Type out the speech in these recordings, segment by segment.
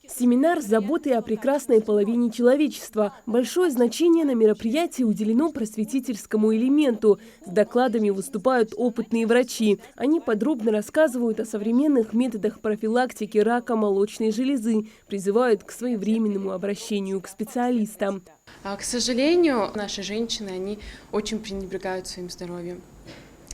Семинар с заботой о прекрасной половине человечества. Большое значение на мероприятии уделено просветительскому элементу. С докладами выступают опытные врачи. Они подробно рассказывают о современных методах профилактики рака молочной железы, призывают к своевременному обращению к специалистам. К сожалению, наши женщины, они очень пренебрегают своим здоровьем.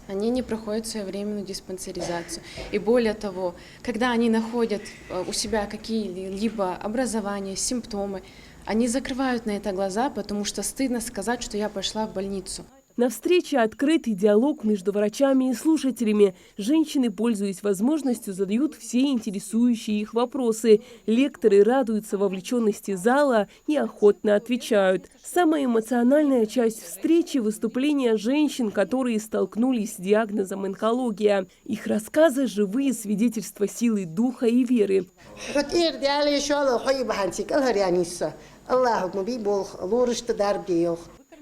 Они не проходят своевременную диспансеризацию. И более того, когда они находят у себя какие-либо образования, симптомы, они закрывают на это глаза, потому что стыдно сказать, что я пошла в больницу. На встрече открытый диалог между врачами и слушателями. Женщины, пользуясь возможностью, задают все интересующие их вопросы. Лекторы радуются вовлеченности зала и охотно отвечают. Самая эмоциональная часть встречи – выступления женщин, которые столкнулись с диагнозом онкология. Их рассказы – живые свидетельства силы духа и веры.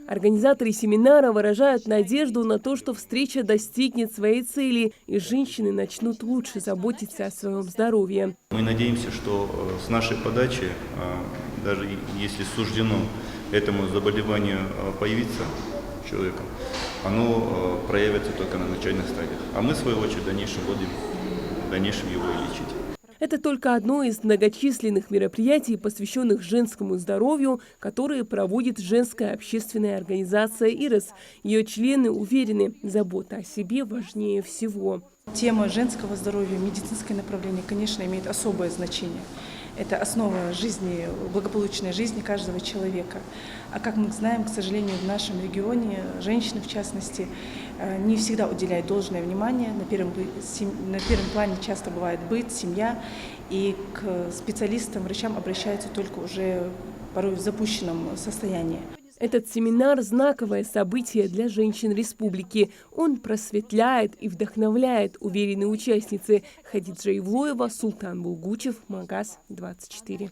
Организаторы семинара выражают надежду на то, что встреча достигнет своей цели, и женщины начнут лучше заботиться о своем здоровье. Мы надеемся, что с нашей подачи, даже если суждено этому заболеванию появиться человеком, оно проявится только на начальных стадиях. А мы, в свою очередь, в дальнейшем будем его и лечить. Это только одно из многочисленных мероприятий, посвященных женскому здоровью, которые проводит женская общественная организация «Ирос». Ее члены уверены, забота о себе важнее всего. Тема женского здоровья, медицинское направление, конечно, имеет особое значение. Это основа жизни, благополучной жизни каждого человека. А как мы знаем, к сожалению, в нашем регионе женщины, в частности, не всегда уделяют должное внимание. На первом плане часто бывает быт, семья. И к специалистам, врачам обращаются только уже порой в запущенном состоянии. Этот семинар – знаковое событие для женщин республики. Он просветляет и вдохновляет, уверены участницы. Хадиджа Ивлоева, Султан Булгучев, Магаз 24.